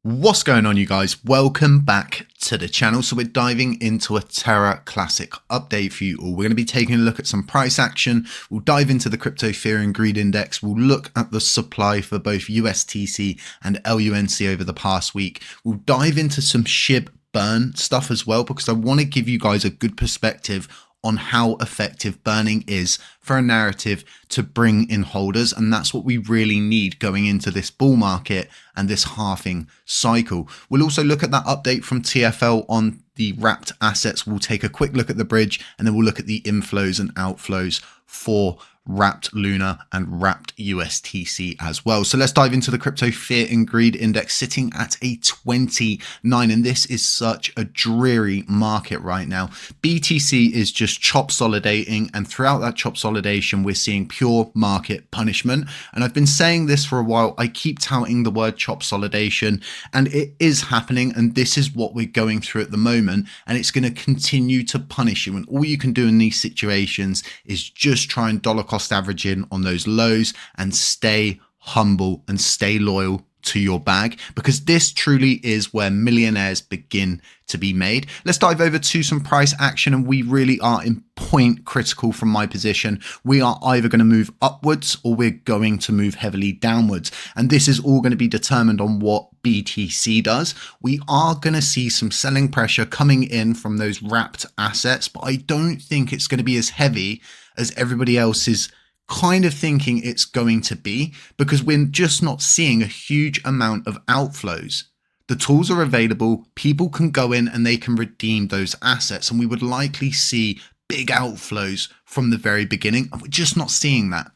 What's going on, you guys? Welcome back to the channel. So we're diving into a Terra Classic update for you all. We're going to be taking a look at some price action. We'll dive into the crypto fear and greed index. We'll look at the supply for both USTC and LUNC over the past week. We'll dive into some SHIB burn stuff as well, because I want to give you guys a good perspective on how effective burning is for a narrative to bring in holders. And that's what we really need going into this bull market and this halving cycle. We'll also look at that update from TFL on the wrapped assets. We'll take a quick look at the bridge, and then we'll look at the inflows and outflows for wrapped Luna and wrapped USTC as well. So let's dive into the crypto fear and greed index, sitting at a 29, and this is such a dreary market right now. BTC is just chop solidating, and throughout that chop solidation we're seeing pure market punishment. And I've been saying this for a while. I keep touting the word chop solidation, and it is happening, and this is what we're going through at the moment, and it's going to continue to punish you. And all you can do in these situations is just try and dollar cost average in on those lows and stay humble and stay loyal to your bag, because this truly is where millionaires begin to be made. Let's dive over to some price action, and we really are in point critical from my position. We are either going to move upwards or we're going to move heavily downwards, and this is all going to be determined on what BTC does. We are going to see some selling pressure coming in from those wrapped assets, but I don't think it's going to be as heavy as everybody else is kind of thinking it's going to be, because we're just not seeing a huge amount of outflows. The tools are available, people can go in and they can redeem those assets, and we would likely see big outflows from the very beginning, and we're just not seeing that.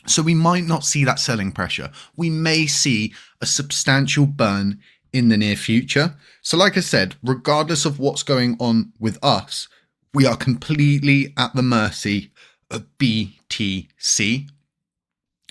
So we might not see that selling pressure. We may see a substantial burn in the near future. So like I said, regardless of what's going on with us, we are completely at the mercy of BTC.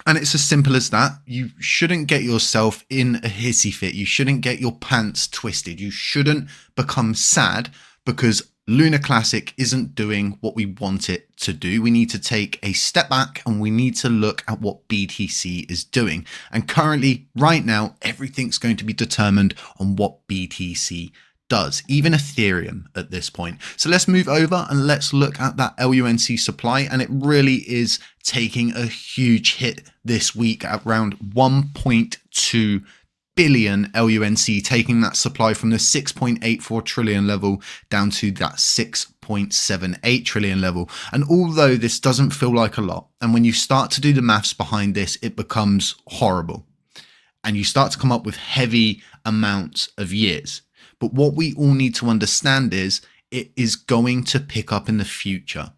And it's as simple as that. You shouldn't get yourself in a hissy fit. You shouldn't get your pants twisted. You shouldn't become sad because Luna Classic isn't doing what we want it to do. We need to take a step back and we need to look at what BTC is doing. And currently, right now, everything's going to be determined on what BTC does, even Ethereum at this point. So let's move over and let's look at that LUNC supply, and it really is taking a huge hit this week at around 1.2 billion LUNC, taking that supply from the 6.84 trillion level down to that 6.78 trillion level. And although this doesn't feel like a lot, and when you start to do the maths behind this, it becomes horrible, and you start to come up with heavy amounts of years. But what we all need to understand is it is going to pick up in the future.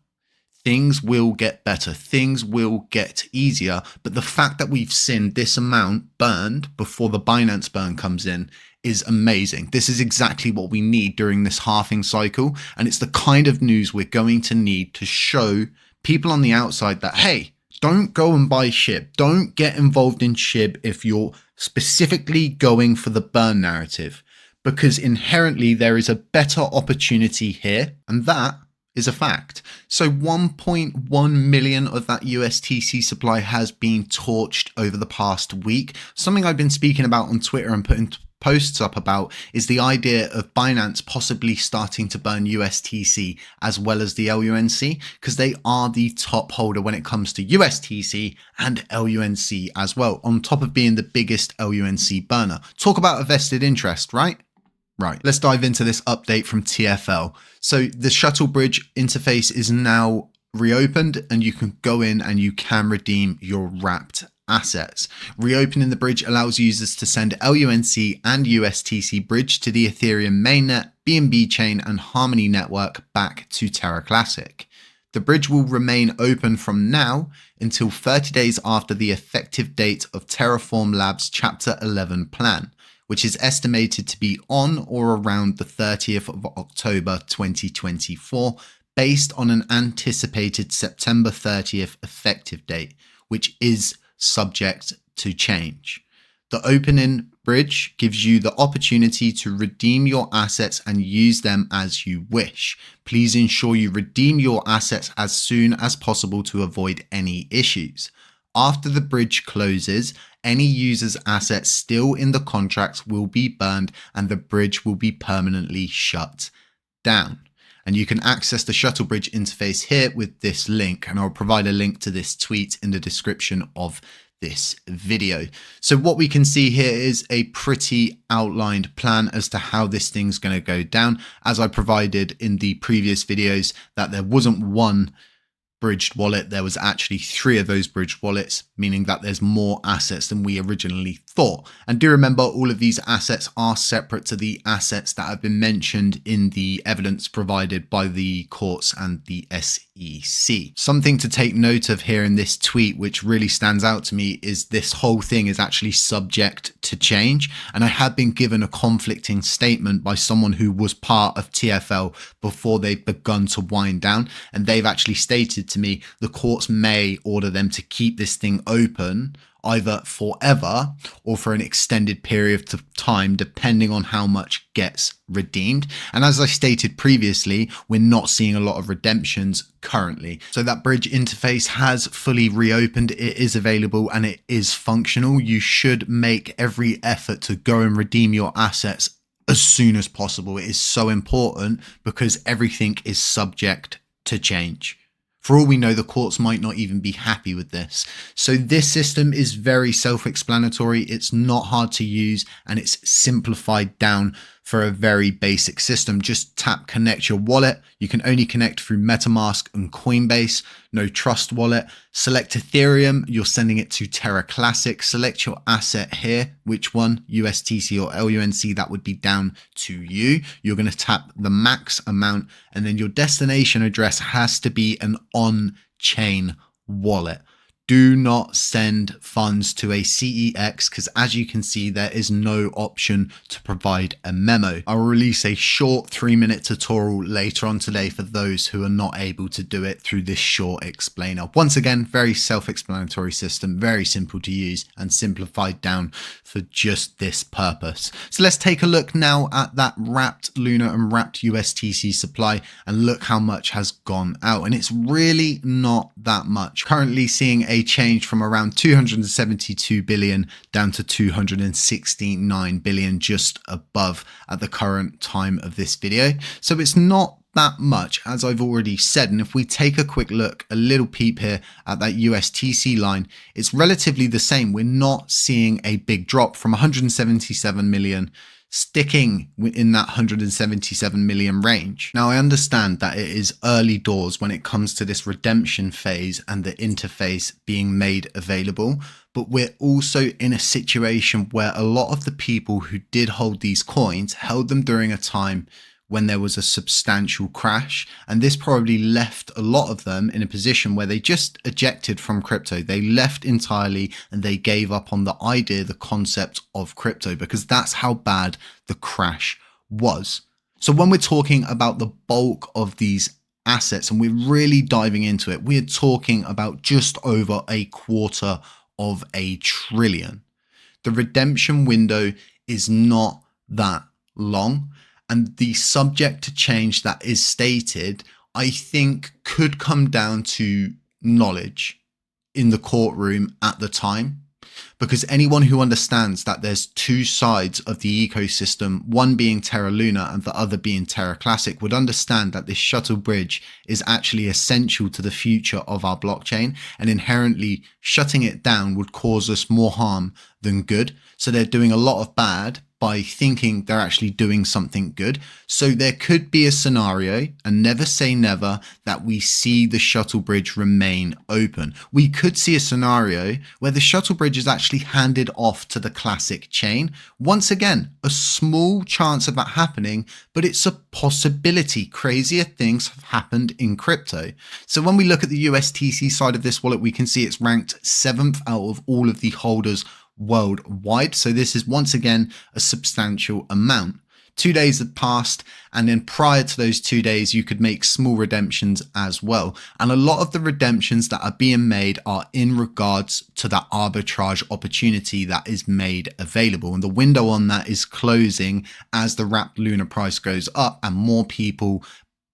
Things will get better. Things will get easier. But the fact that we've seen this amount burned before the Binance burn comes in is amazing. This is exactly what we need during this halving cycle. And it's the kind of news we're going to need to show people on the outside that, hey, don't go and buy SHIB. Don't get involved in SHIB if you're specifically going for the burn narrative, because inherently there is a better opportunity here, and that is a fact. So 1.1 million of that USTC supply has been torched over the past week. Something I've been speaking about on Twitter and putting posts up about is the idea of Binance possibly starting to burn USTC as well as the LUNC, because they are the top holder when it comes to USTC and LUNC as well, on top of being the biggest LUNC burner. Talk about a vested interest, right? Right, let's dive into this update from TFL. So the shuttle bridge interface is now reopened, and you can go in and you can redeem your wrapped assets. Reopening the bridge allows users to send LUNC and USTC bridge to the Ethereum mainnet, BNB chain, and Harmony network back to Terra Classic. The bridge will remain open from now until 30 days after the effective date of Terraform Labs Chapter 11 plan, which is estimated to be on or around the 30th of October 2024, based on an anticipated September 30th effective date, which is subject to change. The opening bridge gives you the opportunity to redeem your assets and use them as you wish. Please ensure you redeem your assets as soon as possible to avoid any issues. After the bridge closes, any user's assets still in the contract will be burned and the bridge will be permanently shut down. And you can access the shuttle bridge interface here with this link, and I'll provide a link to this tweet in the description of this video. So what we can see here is a pretty outlined plan as to how this thing's going to go down. As I provided in the previous videos, that there wasn't one bridged wallet, there was actually 3 of those bridged wallets, meaning that there's more assets than we originally thought. And do remember, all of these assets are separate to the assets that have been mentioned in the evidence provided by the courts and the SEC. Something to take note of here in this tweet, which really stands out to me, is this whole thing is actually subject to change. And I have been given a conflicting statement by someone who was part of TFL before they've begun to wind down. And they've actually stated to me the courts may order them to keep this thing open either forever or for an extended period of time, depending on how much gets redeemed. And as I stated previously, we're not seeing a lot of redemptions currently. So that bridge interface has fully reopened. It is available and it is functional. You should make every effort to go and redeem your assets as soon as possible. It is so important because everything is subject to change. For all we know, the courts might not even be happy with this. So this system is very self-explanatory. It's not hard to use and it's simplified down for a very basic system. Just tap connect your wallet. You can only connect through MetaMask and Coinbase. No trust wallet. Select Ethereum. You're sending it to Terra Classic. Select your asset here. Which one? USTC or LUNC. That would be down to you. You're going to tap the max amount and then your destination address has to be an on-chain wallet. Do not send funds to a CEX because, as you can see, there is no option to provide a memo. I'll release a short 3-minute tutorial later on today for those who are not able to do it through this short explainer. Once again, very self-explanatory system, very simple to use and simplified down for just this purpose. So let's take a look now at that wrapped Luna and wrapped USTC supply and look how much has gone out. And it's really not that much. Currently seeing a change from around 272 billion down to 269 billion, just above at the current time of this video. So it's not that much, as I've already said. And if we take a quick look, a little peep here at that USTC line, it's relatively the same. We're not seeing a big drop from 177 million sticking in that 177 million range. Now, I understand that it is early doors when it comes to this redemption phase and the interface being made available, but we're also in a situation where a lot of the people who did hold these coins held them during a time when there was a substantial crash, and this probably left a lot of them in a position where they just ejected from crypto. They left entirely and they gave up on the idea, the concept of crypto, because that's how bad the crash was. So when we're talking about the bulk of these assets and we're really diving into it, we're talking about just over $250 billion. The redemption window is not that long. And the subject to change that is stated, I think, could come down to knowledge in the courtroom at the time. Because anyone who understands that there's 2 sides of the ecosystem, one being Terra Luna and the other being Terra Classic, would understand that this shuttle bridge is actually essential to the future of our blockchain, and inherently shutting it down would cause us more harm than good. So they're doing a lot of bad by thinking they're actually doing something good. So there could be a scenario, and never say never, that we see the shuttle bridge remain open. We could see a scenario where the shuttle bridge is actually handed off to the classic chain. Once again, a small chance of that happening, but it's a possibility. Crazier things have happened in crypto. So when we look at the USTC side of this wallet, we can see it's ranked 7th out of all of the holders worldwide. So this is once again a substantial amount. 2 days had passed, and then prior to those 2 days you could make small redemptions as well, and a lot of the redemptions that are being made are in regards to that arbitrage opportunity that is made available, and the window on that is closing as the wrapped Luna price goes up and more people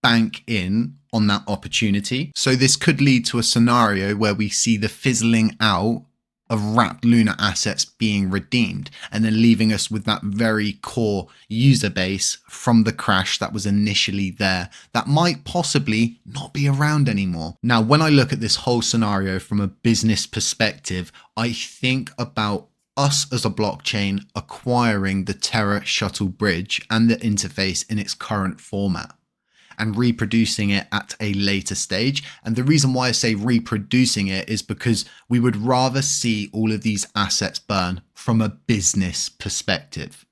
bank in on that opportunity. So this could lead to a scenario where we see the fizzling out of wrapped Luna assets being redeemed and then leaving us with that very core user base from the crash that was initially there that might possibly not be around anymore. Now, when I look at this whole scenario from a business perspective, I think about us as a blockchain acquiring the Terra shuttle bridge and the interface in its current format and reproducing it at a later stage. And the reason why I say reproducing it is because we would rather see all of these assets burn from a business perspective.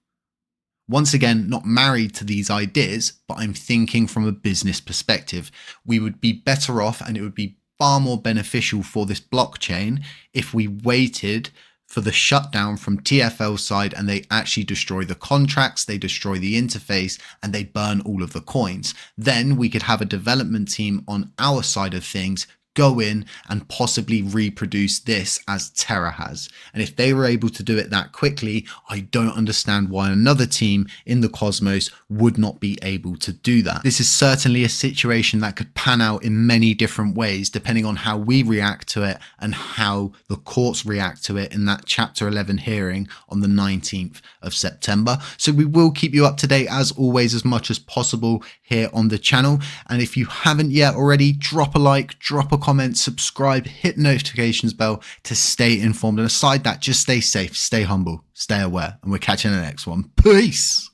Once again, not married to these ideas, but I'm thinking from a business perspective. We would be better off, and it would be far more beneficial for this blockchain if we waited for the shutdown from TFL side and they actually destroy the contracts, they destroy the interface, and they burn all of the coins. Then we could have a development team on our side of things go in and possibly reproduce this as Terra has. And if they were able to do it that quickly, I don't understand why another team in the cosmos would not be able to do that. This is certainly a situation that could pan out in many different ways, depending on how we react to it and how the courts react to it in that Chapter 11 hearing on the 19th of September. So we will keep you up to date as always, as much as possible here on the channel. And if you haven't yet already, drop a like, drop a comment, subscribe, hit the notifications bell to stay informed. And aside that, just stay safe, stay humble, stay aware, and we'll catch you in the next one. Peace.